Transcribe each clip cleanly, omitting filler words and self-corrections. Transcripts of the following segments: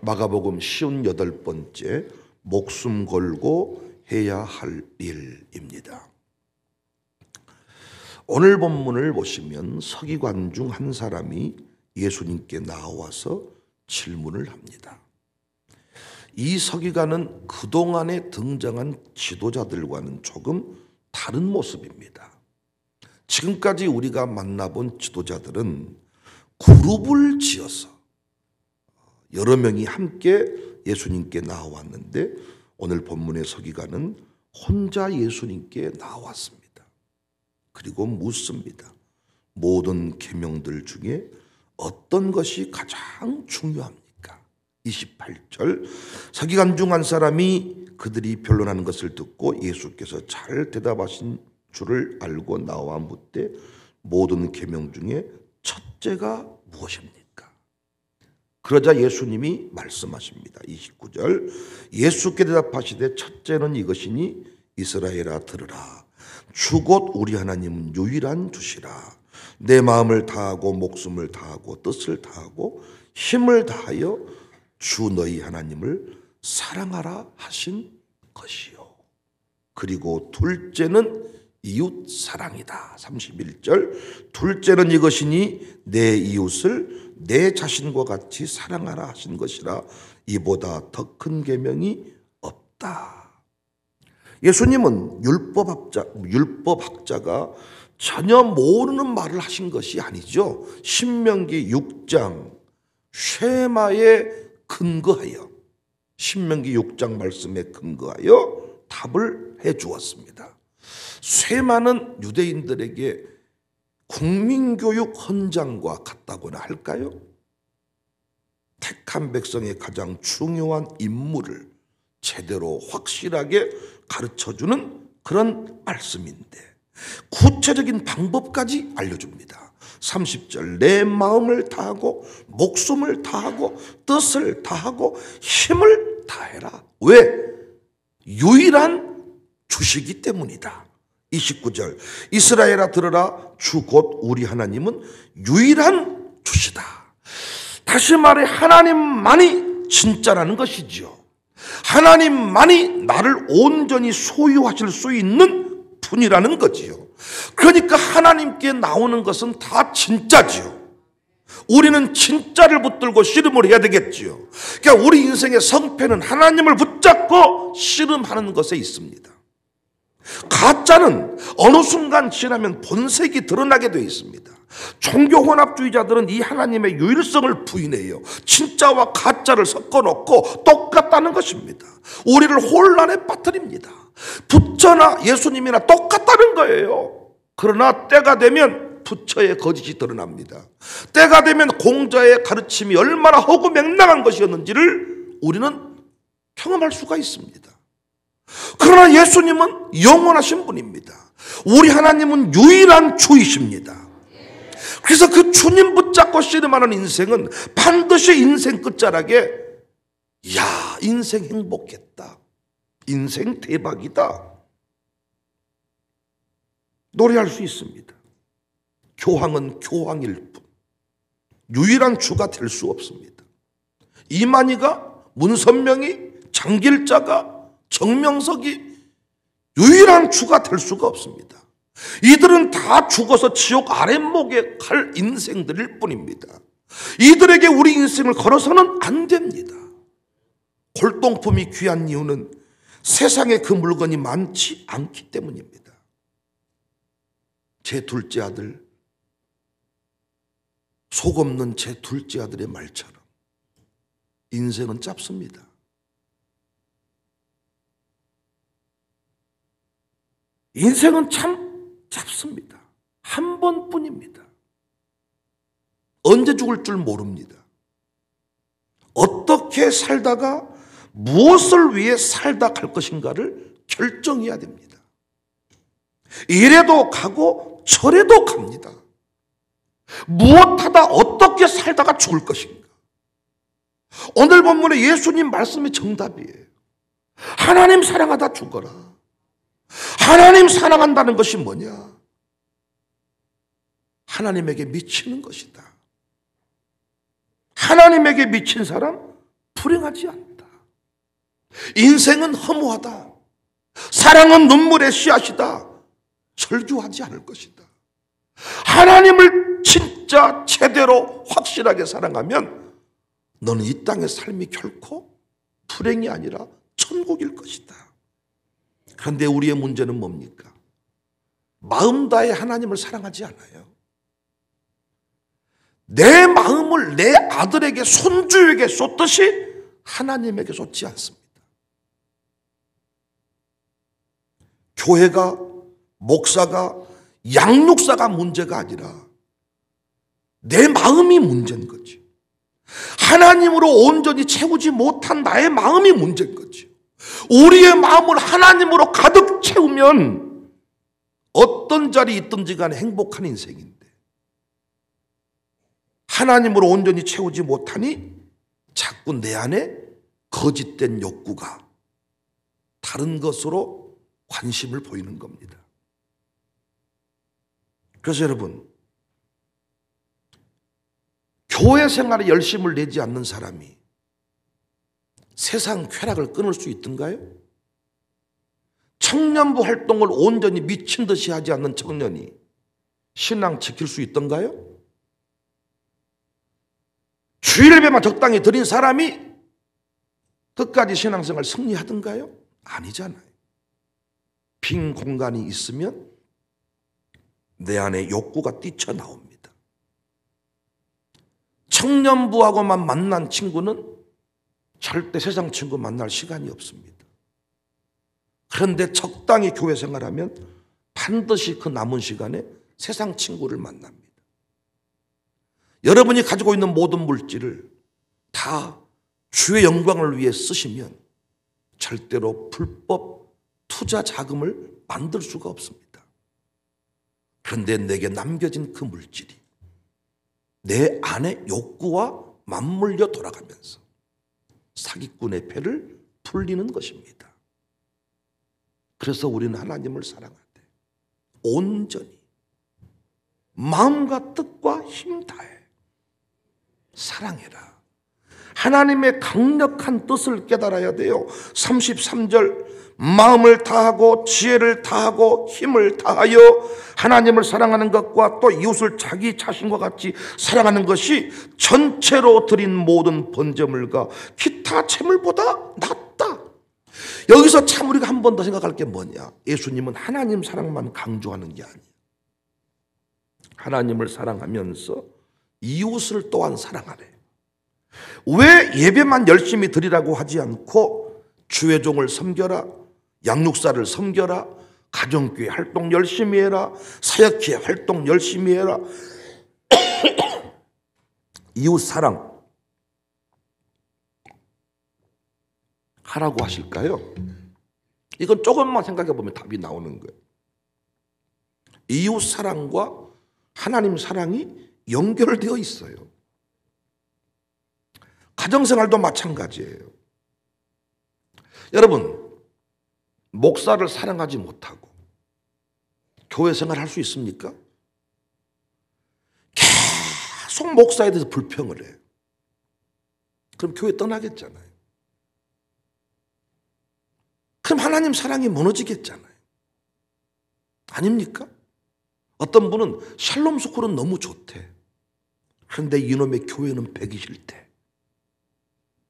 마가복음 58번째 목숨 걸고 해야 할 일입니다. 오늘 본문을 보시면 서기관 중 한 사람이 예수님께 나와서 질문을 합니다. 이 서기관은 그동안에 등장한 지도자들과는 조금 다른 모습입니다. 지금까지 우리가 만나본 지도자들은 그룹을 지어서 여러 명이 함께 예수님께 나왔는데 오늘 본문의 서기관은 혼자 예수님께 나왔습니다. 그리고 묻습니다. 모든 계명들 중에 어떤 것이 가장 중요합니까? 28절 서기관 중 한 사람이 그들이 변론하는 것을 듣고 예수께서 잘 대답하신 줄을 알고 나와 묻되 모든 계명 중에 첫째가 무엇입니까? 그러자 예수님이 말씀하십니다. 29절 예수께 대답하시되 첫째는 이것이니 이스라엘아 들으라. 주 곧 우리 하나님은 유일한 주시라. 내 마음을 다하고 목숨을 다하고 뜻을 다하고 힘을 다하여 주 너희 하나님을 사랑하라 하신 것이요. 그리고 둘째는 이웃 사랑이다. 31절 둘째는 이것이니 내 이웃을 내 자신과 같이 사랑하라 하신 것이라. 이보다 더 큰 계명이 없다. 예수님은 율법학자가 전혀 모르는 말을 하신 것이 아니죠. 신명기 6장 쉐마에 근거하여 신명기 6장 말씀에 근거하여 답을 해 주었습니다. 쉐마는 유대인들에게 국민교육 헌장과 같다고나 할까요? 택한 백성의 가장 중요한 임무를 제대로 확실하게 가르쳐주는 그런 말씀인데 구체적인 방법까지 알려줍니다. 30절 내 마음을 다하고 목숨을 다하고 뜻을 다하고 힘을 다해라. 왜? 유일한 주시기 때문이다. 29절 이스라엘아 들으라. 주 곧 우리 하나님은 유일한 주시다. 다시 말해 하나님만이 진짜라는 것이지요. 하나님만이 나를 온전히 소유하실 수 있는 분이라는 거지요. 그러니까 하나님께 나오는 것은 다 진짜지요. 우리는 진짜를 붙들고 씨름을 해야 되겠지요. 그러니까 우리 인생의 성패는 하나님을 붙잡고 씨름하는 것에 있습니다. 가짜는 어느 순간 지나면 본색이 드러나게 되어 있습니다. 종교 혼합주의자들은 이 하나님의 유일성을 부인해요. 진짜와 가짜를 섞어놓고 똑같다는 것입니다. 우리를 혼란에 빠뜨립니다. 부처나 예수님이나 똑같다는 거예요. 그러나 때가 되면 부처의 거짓이 드러납니다. 때가 되면 공자의 가르침이 얼마나 허구맹랑한 것이었는지를 우리는 경험할 수가 있습니다. 그러나 예수님은 영원하신 분입니다. 우리 하나님은 유일한 주이십니다. 그래서 그 주님 붙잡고 씨름하는 인생은 반드시 인생 끝자락에 야 인생 행복했다, 인생 대박이다 노래할 수 있습니다. 교황은 교황일 뿐 유일한 주가 될 수 없습니다. 이만희가, 문선명이, 장길자가, 정명석이 유일한 주가 될 수가 없습니다. 이들은 다 죽어서 지옥 아랫목에 갈 인생들일 뿐입니다. 이들에게 우리 인생을 걸어서는 안 됩니다. 골동품이 귀한 이유는 세상에 그 물건이 많지 않기 때문입니다. 제 둘째 아들, 속 없는 제 둘째 아들의 말처럼 인생은 짧습니다. 인생은 참 짧습니다. 한 번뿐입니다. 언제 죽을 줄 모릅니다. 어떻게 살다가 무엇을 위해 살다 갈 것인가를 결정해야 됩니다. 이래도 가고 저래도 갑니다. 무엇하다 어떻게 살다가 죽을 것인가. 오늘 본문의 예수님 말씀이 정답이에요. 하나님 사랑하다 죽어라. 하나님 사랑한다는 것이 뭐냐? 하나님에게 미치는 것이다. 하나님에게 미친 사람 불행하지 않다. 인생은 허무하다. 사랑은 눈물의 씨앗이다. 설교하지 않을 것이다. 하나님을 진짜 제대로 확실하게 사랑하면 너는 이 땅의 삶이 결코 불행이 아니라 천국일 것이다. 그런데 우리의 문제는 뭡니까? 마음 다해 하나님을 사랑하지 않아요. 내 마음을 내 아들에게, 손주에게 쏟듯이 하나님에게 쏟지 않습니다. 교회가, 목사가, 양육사가 문제가 아니라 내 마음이 문제인 거지. 하나님으로 온전히 채우지 못한 나의 마음이 문제인 거지. 우리의 마음을 하나님으로 가득 채우면 어떤 자리에 있든지 간에 행복한 인생인데, 하나님으로 온전히 채우지 못하니 자꾸 내 안에 거짓된 욕구가 다른 것으로 관심을 보이는 겁니다. 그래서 여러분, 교회 생활에 열심을 내지 않는 사람이 세상 쾌락을 끊을 수 있던가요? 청년부 활동을 온전히 미친 듯이 하지 않는 청년이 신앙 지킬 수 있던가요? 주일예배만 적당히 드린 사람이 끝까지 신앙생활 승리하던가요? 아니잖아요. 빈 공간이 있으면 내 안에 욕구가 뛰쳐나옵니다. 청년부하고만 만난 친구는 절대 세상 친구 만날 시간이 없습니다. 그런데 적당히 교회 생활하면 반드시 그 남은 시간에 세상 친구를 만납니다. 여러분이 가지고 있는 모든 물질을 다 주의 영광을 위해 쓰시면 절대로 불법 투자 자금을 만들 수가 없습니다. 그런데 내게 남겨진 그 물질이 내 안의 욕구와 맞물려 돌아가면서 사기꾼의 패를 풀리는 것입니다. 그래서 우리는 하나님을 사랑하되 온전히 마음과 뜻과 힘 다해 사랑해라. 하나님의 강력한 뜻을 깨달아야 돼요. 33절, 마음을 다하고 지혜를 다하고 힘을 다하여 하나님을 사랑하는 것과 또 이웃을 자기 자신과 같이 사랑하는 것이 전체로 드린 모든 번제물과 기타 제물보다 낫다. 여기서 참 우리가 한 번 더 생각할 게 뭐냐? 예수님은 하나님 사랑만 강조하는 게 아니에요. 하나님을 사랑하면서 이웃을 또한 사랑하래. 왜 예배만 열심히 드리라고 하지 않고 주의 종을 섬겨라, 양육사를 섬겨라, 가정교회 활동 열심히 해라, 사역회 활동 열심히 해라, 이웃 사랑 하라고 하실까요? 이건 조금만 생각해 보면 답이 나오는 거예요. 이웃 사랑과 하나님 사랑이 연결되어 있어요. 가정생활도 마찬가지예요. 여러분, 목사를 사랑하지 못하고 교회 생활 할 수 있습니까? 계속 목사에 대해서 불평을 해요. 그럼 교회 떠나겠잖아요. 그럼 하나님 사랑이 무너지겠잖아요. 아닙니까? 어떤 분은 샬롬 스쿨은 너무 좋대. 그런데 이놈의 교회는 배기 싫대.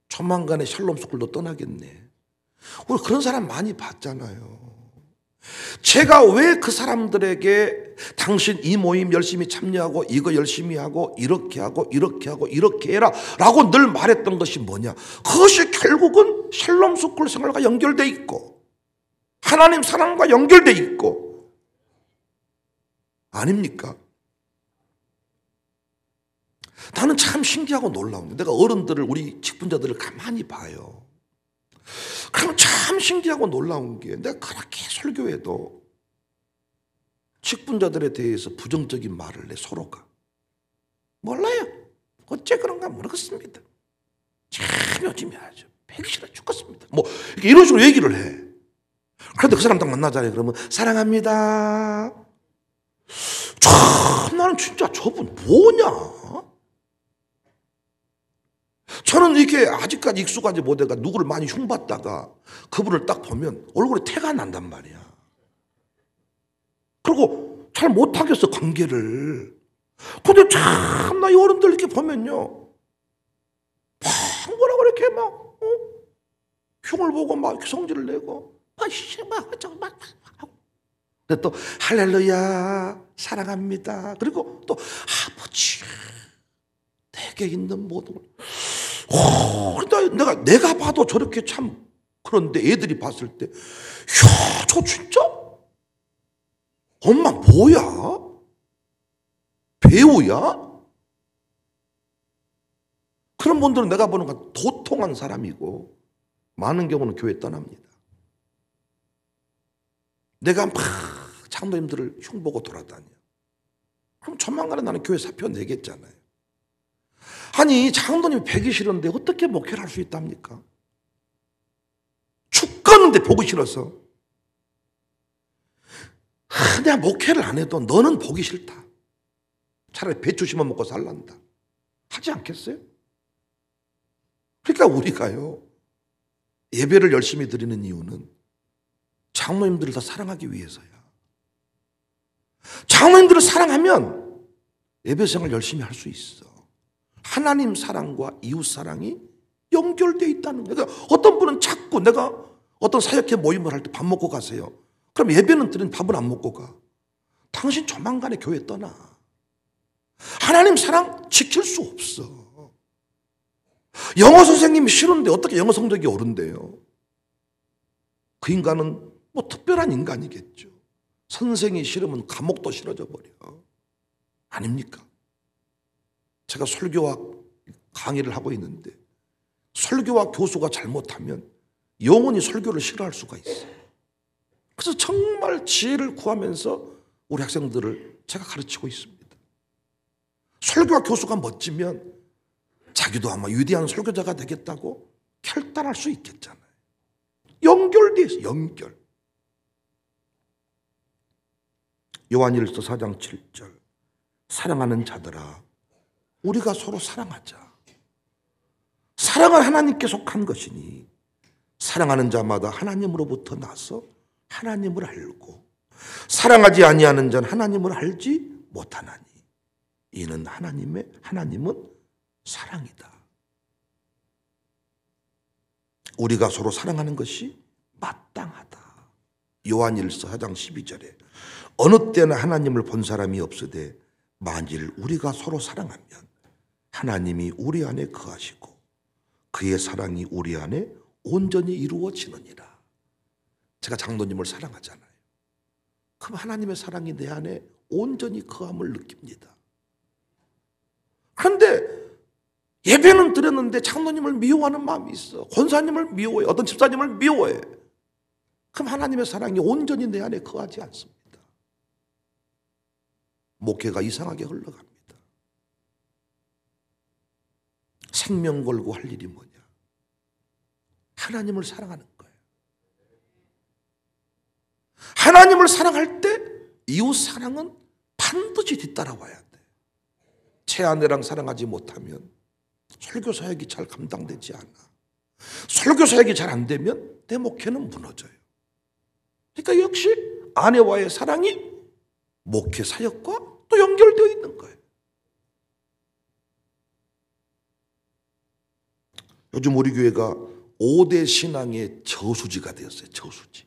조만간에 샬롬 스쿨도 떠나겠네. 우리 그런 사람 많이 봤잖아요. 제가 왜 그 사람들에게 당신 이 모임 열심히 참여하고 이거 열심히 하고 이렇게 하고 이렇게 하고 이렇게 해라 라고 늘 말했던 것이 뭐냐? 그것이 결국은 샬롬 스쿨 생활과 연결돼 있고 하나님 사랑과 연결돼 있고 아닙니까? 나는 참 신기하고 놀라운 게, 내가 어른들을, 우리 직분자들을 가만히 봐요. 그럼 참 신기하고 놀라운 게, 내가 그렇게 설교해도 직분자들에 대해서 부정적인 말을 내, 서로가. 몰라요. 어째 그런가 모르겠습니다. 참 요즘에 아주 배기 싫어 죽겠습니다. 뭐 이런 식으로 얘기를 해. 그런데 그 사람 딱 만나잖아요. 그러면 사랑합니다. 참 나는 진짜 저분 뭐냐? 저는 이렇게 아직까지 익숙하지 못해가 누구를 많이 흉봤다가 그분을 딱 보면 얼굴에 태가 난단 말이야. 그리고 잘 못하겠어, 관계를. 근데 참나 이 어른들 이렇게 보면요, 뭐라고 이렇게 막 흉을 보고 막 이렇게 성질을 내고 막 근데 또 할렐루야 사랑합니다. 그리고 또 아버지 내게 있는 모든 내가 봐도 저렇게 참 그런데 애들이 봤을 때 야, 저 진짜 엄마 뭐야? 배우야? 그런 분들은 내가 보는 건 도통한 사람이고 많은 경우는 교회 떠납니다. 내가 막 장로님들을 흉보고 돌아다녀. 그럼 조만간에 나는 교회 사표 내겠잖아요. 아니 장로님이 뵈기 싫은데 어떻게 목회를 할 수 있답니까? 죽겠는데 보기 싫어서. 내가 목회를 안 해도 너는 보기 싫다. 차라리 배추 심어 먹고 살란다. 하지 않겠어요? 그러니까 우리가요, 예배를 열심히 드리는 이유는 장로님들을 더 사랑하기 위해서야. 장로님들을 사랑하면 예배 생활 열심히 할 수 있어. 하나님 사랑과 이웃 사랑이 연결되어 있다는 거예요. 그러니까 어떤 분은 자꾸 내가 어떤 사역회 모임을 할 때 밥 먹고 가세요. 그럼 예배는 드린 밥을 안 먹고 가. 당신 조만간에 교회 떠나. 하나님 사랑 지킬 수 없어. 영어 선생님이 싫은데 어떻게 영어 성적이 오른대요? 그 인간은 뭐 특별한 인간이겠죠. 선생이 싫으면 감옥도 싫어져 버려. 아닙니까? 제가 설교와 강의를 하고 있는데 설교와 교수가 잘못하면 영원히 설교를 싫어할 수가 있어요. 그래서 정말 지혜를 구하면서 우리 학생들을 제가 가르치고 있습니다. 설교와 교수가 멋지면 자기도 아마 위대한 설교자가 되겠다고 결단할 수 있겠잖아요. 연결되어 있어요. 연결. 요한일서 4장 7절 사랑하는 자들아 우리가 서로 사랑하자. 사랑은 하나님께 속한 것이니 사랑하는 자마다 하나님으로부터 나서 하나님을 알고 사랑하지 아니하는 자는 하나님을 알지 못하나니 이는 하나님은 사랑이다. 우리가 서로 사랑하는 것이 마땅하다. 요한일서 4장 12절에 어느 때나 하나님을 본 사람이 없으되 만일 우리가 서로 사랑하면 하나님이 우리 안에 거하시고 그의 사랑이 우리 안에 온전히 이루어지느니라. 제가 장로님을 사랑하잖아요. 그럼 하나님의 사랑이 내 안에 온전히 거함을 느낍니다. 그런데 예배는 드렸는데 장로님을 미워하는 마음이 있어. 권사님을 미워해. 어떤 집사님을 미워해. 그럼 하나님의 사랑이 온전히 내 안에 거하지 않습니다. 목회가 이상하게 흘러갑니다. 생명 걸고 할 일이 뭐냐? 하나님을 사랑하는 거예요. 하나님을 사랑할 때 이웃 사랑은 반드시 뒤따라와야 돼. 제 아내랑 사랑하지 못하면 설교 사역이 잘 감당되지 않아. 설교 사역이 잘 안 되면 내 목회는 무너져요. 그러니까 역시 아내와의 사랑이 목회 사역과 또 연결되어 있는 거예요. 요즘 우리 교회가 5대 신앙의 저수지가 되었어요. 저수지.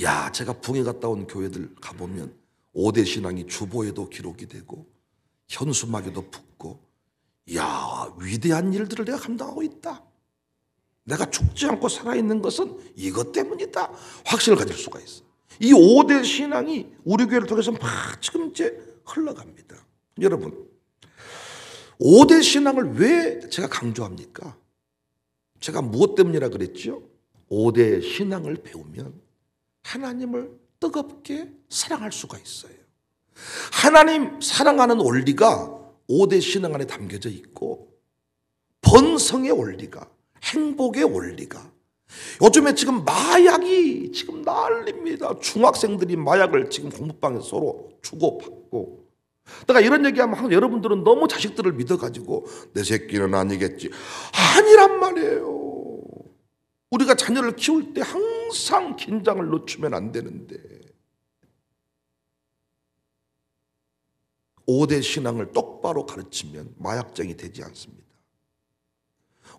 야, 제가 붕에 갔다 온 교회들 가보면 5대 신앙이 주보에도 기록이 되고 현수막에도 붙고, 야, 위대한 일들을 내가 감당하고 있다. 내가 죽지 않고 살아있는 것은 이것 때문이다. 확신을 가질 수가 있어. 이 5대 신앙이 우리 교회를 통해서 막 지금 이제 흘러갑니다. 여러분, 5대 신앙을 왜 제가 강조합니까? 제가 무엇 때문이라 그랬죠? 5대 신앙을 배우면 하나님을 뜨겁게 사랑할 수가 있어요. 하나님 사랑하는 원리가 5대 신앙 안에 담겨져 있고, 번성의 원리가, 행복의 원리가, 요즘에 지금 마약이 지금 난립니다. 중학생들이 마약을 지금 공부방에서 서로 주고받고, 내가 이런 얘기하면 항상 여러분들은 너무 자식들을 믿어가지고 내 새끼는 아니겠지. 아니란 말이에요. 우리가 자녀를 키울 때 항상 긴장을 늦추면 안 되는데 5대 신앙을 똑바로 가르치면 마약쟁이 되지 않습니다.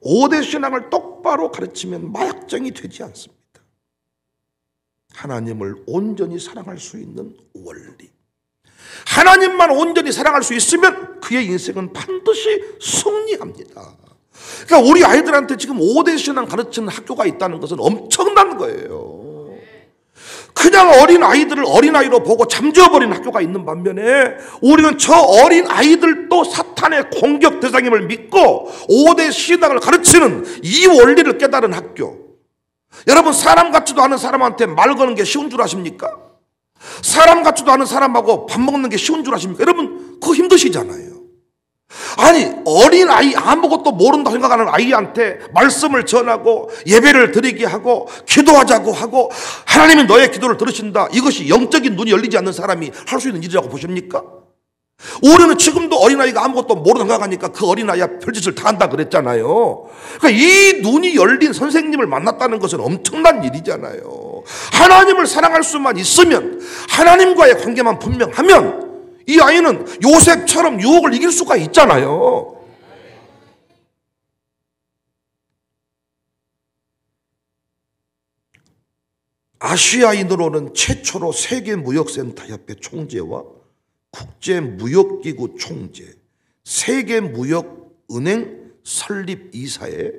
5대 신앙을 똑바로 가르치면 마약쟁이 되지 않습니다. 하나님을 온전히 사랑할 수 있는 원리, 하나님만 온전히 사랑할 수 있으면 그의 인생은 반드시 승리합니다. 그러니까 우리 아이들한테 지금 5대 신앙 가르치는 학교가 있다는 것은 엄청난 거예요. 그냥 어린 아이들을 어린아이로 보고 잠재워버린 학교가 있는 반면에 우리는 저 어린 아이들도 사탄의 공격 대상임을 믿고 5대 신앙을 가르치는 이 원리를 깨달은 학교. 여러분, 사람 같지도 않은 사람한테 말 거는 게 쉬운 줄 아십니까? 사람 같지도 않은 사람하고 밥 먹는 게 쉬운 줄 아십니까? 여러분, 그거 힘드시잖아요. 아니, 어린아이, 아무것도 모른다 생각하는 아이한테 말씀을 전하고 예배를 드리게 하고 기도하자고 하고 하나님이 너의 기도를 들으신다, 이것이 영적인 눈이 열리지 않는 사람이 할 수 있는 일이라고 보십니까? 우리는 지금도 어린아이가 아무것도 모르는 생각하니까 그 어린아이가 별짓을 다 한다 그랬잖아요. 그러니까 이 눈이 열린 선생님을 만났다는 것은 엄청난 일이잖아요. 하나님을 사랑할 수만 있으면, 하나님과의 관계만 분명하면 이 아이는 요셉처럼 유혹을 이길 수가 있잖아요. 아시아인으로는 최초로 세계무역센터협회 총재와 국제무역기구 총재, 세계무역은행 설립 이사의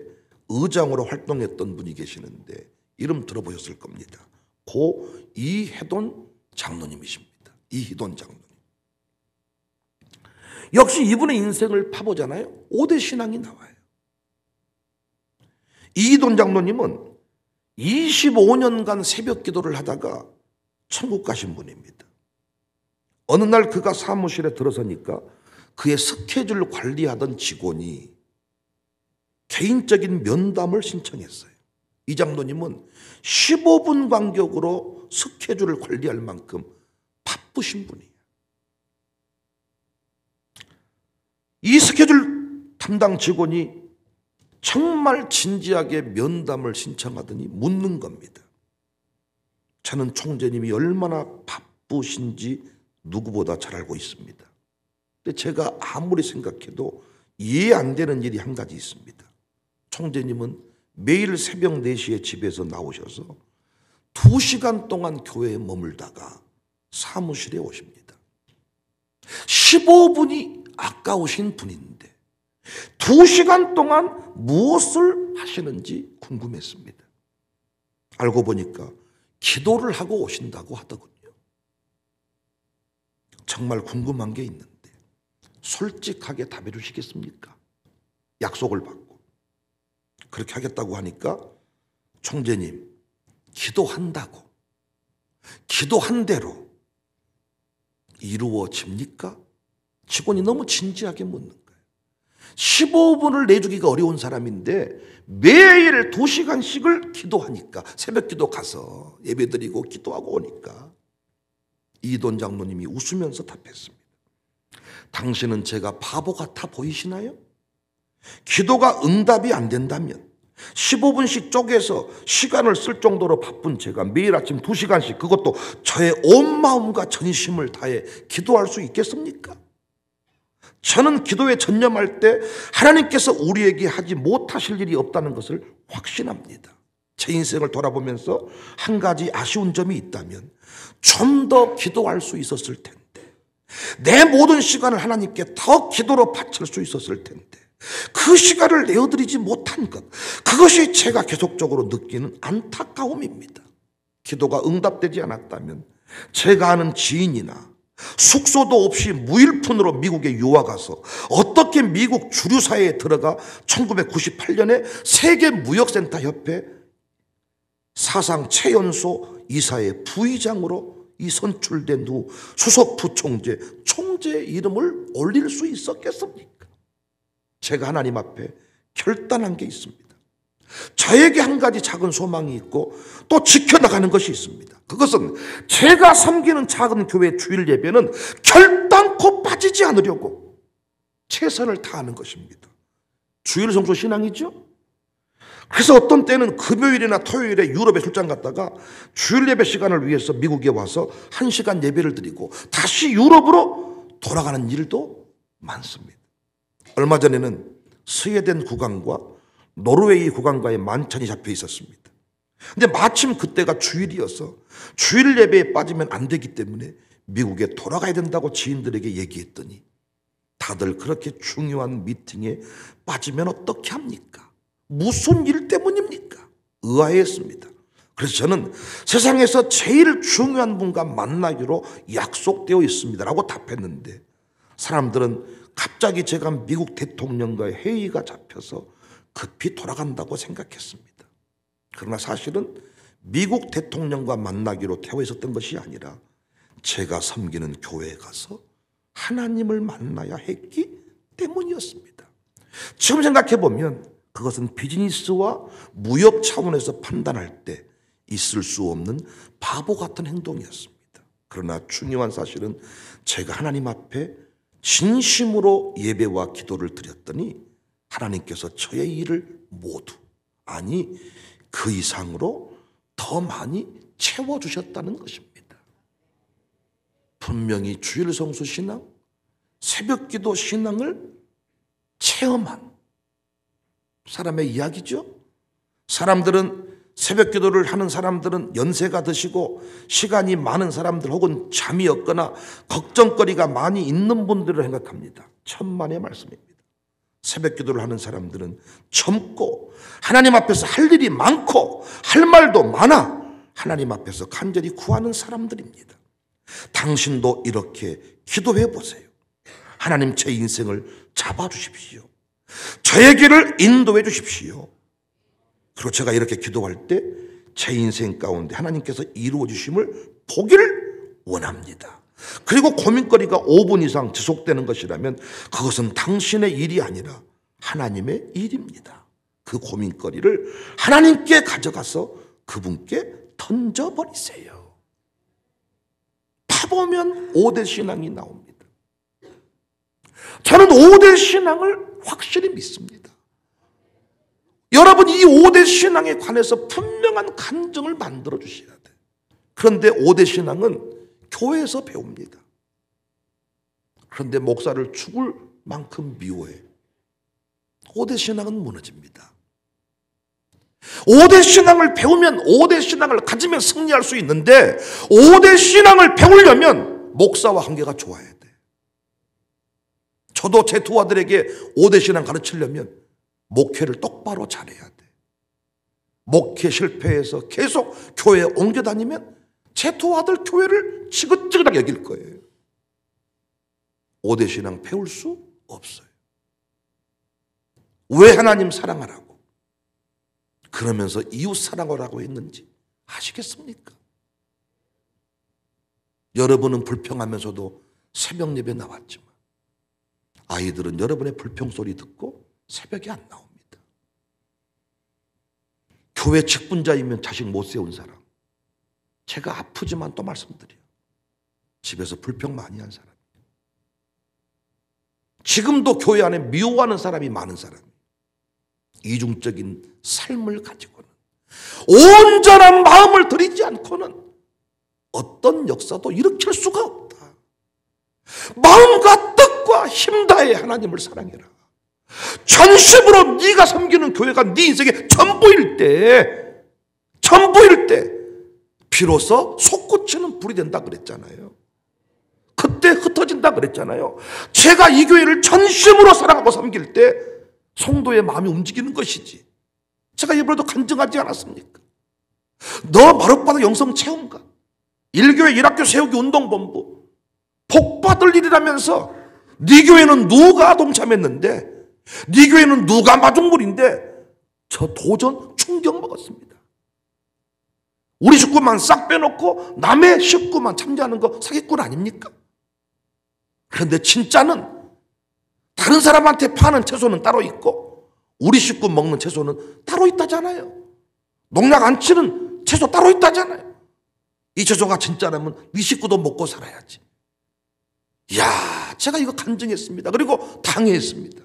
의장으로 활동했던 분이 계시는데 이름 들어보셨을 겁니다. 고 이혜돈 장로님이십니다. 이희돈 장로님. 역시 이분의 인생을 파보잖아요. 5대 신앙이 나와요. 이희돈 장로님은 25년간 새벽 기도를 하다가 천국 가신 분입니다. 어느 날 그가 사무실에 들어서니까 그의 스케줄 관리하던 직원이 개인적인 면담을 신청했어요. 이 장로님은 15분 간격으로 스케줄을 관리할 만큼 바쁘신 분이에요. 이 스케줄 담당 직원이 정말 진지하게 면담을 신청하더니 묻는 겁니다. 저는 총재님이 얼마나 바쁘신지 누구보다 잘 알고 있습니다. 근데 제가 아무리 생각해도 이해 안 되는 일이 한 가지 있습니다. 총재님은 매일 새벽 4시에 집에서 나오셔서 2시간 동안 교회에 머물다가 사무실에 오십니다. 15분이 아까우신 분인데 2시간 동안 무엇을 하시는지 궁금했습니다. 알고 보니까 기도를 하고 오신다고 하더군요. 정말 궁금한 게 있는데 솔직하게 답해 주시겠습니까? 약속을 받고 그렇게 하겠다고 하니까 총재님, 기도한다고, 기도한 대로 이루어집니까? 직원이 너무 진지하게 묻는 거예요. 15분을 내주기가 어려운 사람인데 매일 2시간씩을 기도하니까, 새벽 기도 가서 예배드리고 기도하고 오니까 이돈 장로님이 웃으면서 답했습니다. 당신은 제가 바보 같아 보이시나요? 기도가 응답이 안 된다면 15분씩 쪼개서 시간을 쓸 정도로 바쁜 제가 매일 아침 2시간씩, 그것도 저의 온 마음과 전심을 다해 기도할 수 있겠습니까? 저는 기도에 전념할 때 하나님께서 우리에게 하지 못하실 일이 없다는 것을 확신합니다. 제 인생을 돌아보면서 한 가지 아쉬운 점이 있다면 좀 더 기도할 수 있었을 텐데, 내 모든 시간을 하나님께 더 기도로 바칠 수 있었을 텐데 그 시간을 내어드리지 못한 것, 그것이 제가 계속적으로 느끼는 안타까움입니다. 기도가 응답되지 않았다면 제가 아는 지인이나 숙소도 없이 무일푼으로 미국에 유학 가서 어떻게 미국 주류사회에 들어가 1998년에 세계무역센터협회 사상 최연소 이사의 부의장으로 이 선출된 후 수석 부총재, 총재의 이름을 올릴 수 있었겠습니까? 제가 하나님 앞에 결단한 게 있습니다. 저에게 한 가지 작은 소망이 있고 또 지켜나가는 것이 있습니다. 그것은 제가 섬기는 작은 교회 주일 예배는 결단코 빠지지 않으려고 최선을 다하는 것입니다. 주일 성수 신앙이죠. 그래서 어떤 때는 금요일이나 토요일에 유럽에 출장 갔다가 주일 예배 시간을 위해서 미국에 와서 1시간 예배를 드리고 다시 유럽으로 돌아가는 일도 많습니다. 얼마 전에는 스웨덴 국왕과 노르웨이 국왕과의 만찬이 잡혀 있었습니다. 근데 마침 그때가 주일이어서 주일 예배에 빠지면 안 되기 때문에 미국에 돌아가야 된다고 지인들에게 얘기했더니 다들 그렇게 중요한 미팅에 빠지면 어떻게 합니까? 무슨 일 때문입니까? 의아했습니다. 그래서 저는 세상에서 제일 중요한 분과 만나기로 약속되어 있습니다라고 답했는데 사람들은 갑자기 제가 미국 대통령과의 회의가 잡혀서 급히 돌아간다고 생각했습니다. 그러나 사실은 미국 대통령과 만나기로 되어 있었던 것이 아니라 제가 섬기는 교회에 가서 하나님을 만나야 했기 때문이었습니다. 지금 생각해 보면 그것은 비즈니스와 무역 차원에서 판단할 때 있을 수 없는 바보 같은 행동이었습니다. 그러나 중요한 사실은 제가 하나님 앞에 진심으로 예배와 기도를 드렸더니 하나님께서 저의 일을 모두, 아니 그 이상으로 더 많이 채워주셨다는 것입니다. 분명히 주일 성수 신앙, 새벽 기도 신앙을 체험한 사람의 이야기죠. 사람들은 새벽 기도를 하는 사람들은 연세가 드시고 시간이 많은 사람들 혹은 잠이 없거나 걱정거리가 많이 있는 분들을 생각합니다. 천만의 말씀입니다. 새벽 기도를 하는 사람들은 젊고 하나님 앞에서 할 일이 많고 할 말도 많아 하나님 앞에서 간절히 구하는 사람들입니다. 당신도 이렇게 기도해 보세요. 하나님 제 인생을 잡아주십시오. 저에게를 인도해 주십시오. 그리고 제가 이렇게 기도할 때 제 인생 가운데 하나님께서 이루어 주심을 보기를 원합니다. 그리고 고민거리가 5분 이상 지속되는 것이라면 그것은 당신의 일이 아니라 하나님의 일입니다. 그 고민거리를 하나님께 가져가서 그분께 던져버리세요. 파보면 5대 신앙이 나옵니다. 저는 5대 신앙을 확실히 믿습니다. 여러분 이 5대 신앙에 관해서 분명한 간증을 만들어 주셔야 돼요. 그런데 5대 신앙은 교회에서 배웁니다. 그런데 목사를 죽을 만큼 미워해. 5대 신앙은 무너집니다. 5대 신앙을 배우면 5대 신앙을 가지면 승리할 수 있는데 5대 신앙을 배우려면 목사와 관계가 좋아야 돼. 저도 제 두 아들에게 5대 신앙 가르치려면 목회를 똑바로 잘해야 돼. 목회 실패해서 계속 교회에 옮겨 다니면 제 두 아들 교회를 지긋지긋하게 여길 거예요. 5대 신앙 배울 수 없어요. 왜 하나님 사랑하라고 그러면서 이웃 사랑하라고 했는지 아시겠습니까? 여러분은 불평하면서도 새벽 예배 나왔지만 아이들은 여러분의 불평 소리 듣고 새벽에 안 나옵니다. 교회 직분자이면 자식 못 세운 사람, 제가 아프지만 또 말씀드려요. 집에서 불평 많이 한 사람, 지금도 교회 안에 미워하는 사람이 많은 사람, 이중적인 삶을 가지고는 온전한 마음을 들이지 않고는 어떤 역사도 일으킬 수가 없다. 마음과 뜻과 힘 다해 하나님을 사랑해라. 전심으로 네가 섬기는 교회가 네 인생의 전부일 때 비로소 솟구치는 불이 된다 그랬잖아요. 그때 흩어진다 그랬잖아요. 제가 이 교회를 전심으로 사랑하고 섬길 때 성도의 마음이 움직이는 것이지. 제가 이번에도 간증하지 않았습니까? 너 마룻바닥 영성 체험가, 일교회 일학교 세우기 운동본부, 복받을 일이라면서 네 교회는 누가 동참했는데, 네 교회는 누가 마중물인데, 저 도전 충격 먹었습니다. 우리 식구만 싹 빼놓고 남의 식구만 참여하는 거 사기꾼 아닙니까? 그런데 진짜는 다른 사람한테 파는 채소는 따로 있고 우리 식구 먹는 채소는 따로 있다잖아요. 농약 안 치는 채소 따로 있다잖아요. 이 채소가 진짜라면 네 식구도 먹고 살아야지. 이야, 제가 이거 간증했습니다. 그리고 당했습니다.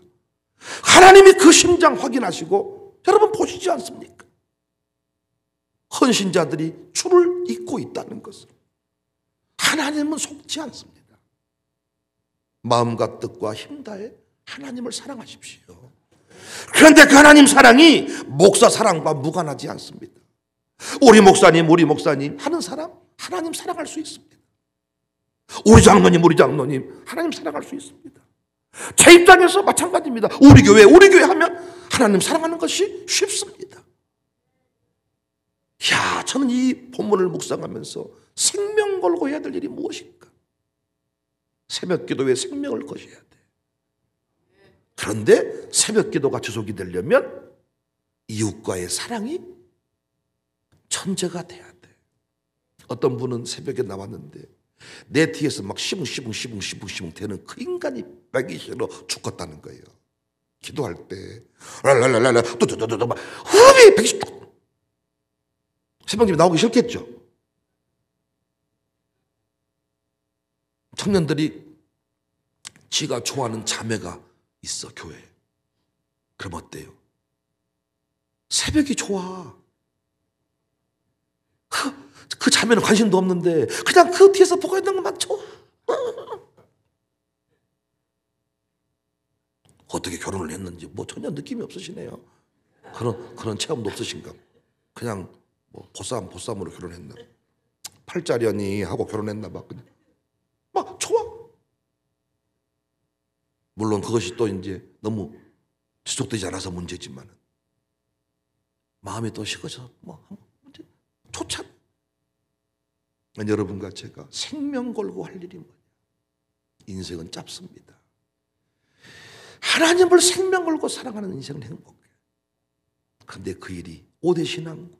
하나님이 그 심장 확인하시고 여러분 보시지 않습니까? 헌신자들이 줄을 잇고 있다는 것을. 하나님은 속지 않습니다. 마음과 뜻과 힘 다해 하나님을 사랑하십시오. 그런데 그 하나님 사랑이 목사 사랑과 무관하지 않습니다. 우리 목사님 하는 사람 하나님 사랑할 수 있습니다. 우리 장로님 하나님 사랑할 수 있습니다. 제 입장에서 마찬가지입니다. 우리 교회 하면 하나님 사랑하는 것이 쉽습니다. 야, 저는 이 본문을 묵상하면서 생명 걸고 해야 될 일이 무엇일까? 새벽 기도에 생명을 거셔야 돼. 그런데 새벽 기도가 지속이 되려면 이웃과의 사랑이 천재가 돼야 돼. 어떤 분은 새벽에 나왔는데 내 뒤에서 막 시붕 되는 그 인간이 빼기 싫어 죽겠다는 거예요. 기도할 때 랄랄랄랄라 뚜뚜뚜뚜 막 호흡이 110도. 새벽님이 나오기 싫겠죠. 청년들이 지가 좋아하는 자매가 있어, 교회에. 그럼 어때요? 새벽이 좋아. 그 자매는 관심도 없는데 그냥 그 뒤에서 보고 있는 것만 좋아. 어떻게 결혼을 했는지 뭐 전혀 느낌이 없으시네요. 그런 체험도 없으신가? 그냥 뭐 보쌈으로 결혼했나? 팔자려니 하고 결혼했나 봐. 그냥 막 좋아. 물론 그것이 또 이제 너무 지속되지 않아서 문제지만 마음이 또 식어서 뭐 문제 좋잖아. 여러분과 제가 생명 걸고 할 일이 뭐냐? 인생은 짧습니다. 하나님을 생명 걸고 사랑하는 인생은 행복해. 그런데 그 일이 오대신앙과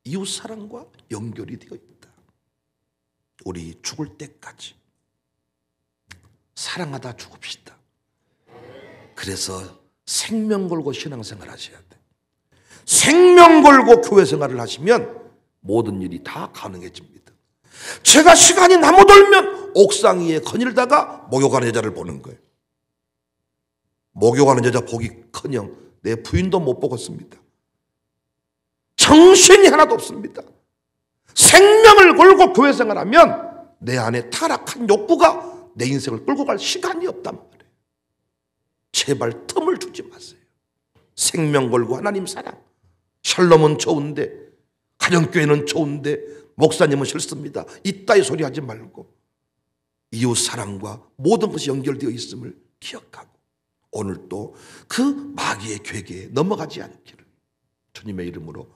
이웃사랑과 연결이 되어 있다. 우리 죽을 때까지 사랑하다 죽읍시다. 그래서 생명 걸고 신앙생활 하셔야 돼. 생명 걸고 교회 생활을 하시면 모든 일이 다 가능해집니다. 제가 시간이 남아돌면 옥상 위에 거닐다가 목욕하는 여자를 보는 거예요. 목욕하는 여자 보기커녕 내 부인도 못 보겠습니다. 정신이 하나도 없습니다. 생명을 걸고 교회 생활하면 내 안에 타락한 욕구가 내 인생을 끌고 갈 시간이 없단 말이에요. 제발 틈을 주지 마세요. 생명 걸고 하나님 사랑. 샬롬은 좋은데, 가정교회는 좋은데 목사님은 싫습니다. 이따위 소리 하지 말고 이웃 사랑과 모든 것이 연결되어 있음을 기억하고 오늘도 그 마귀의 괴계에 넘어가지 않기를 주님의 이름으로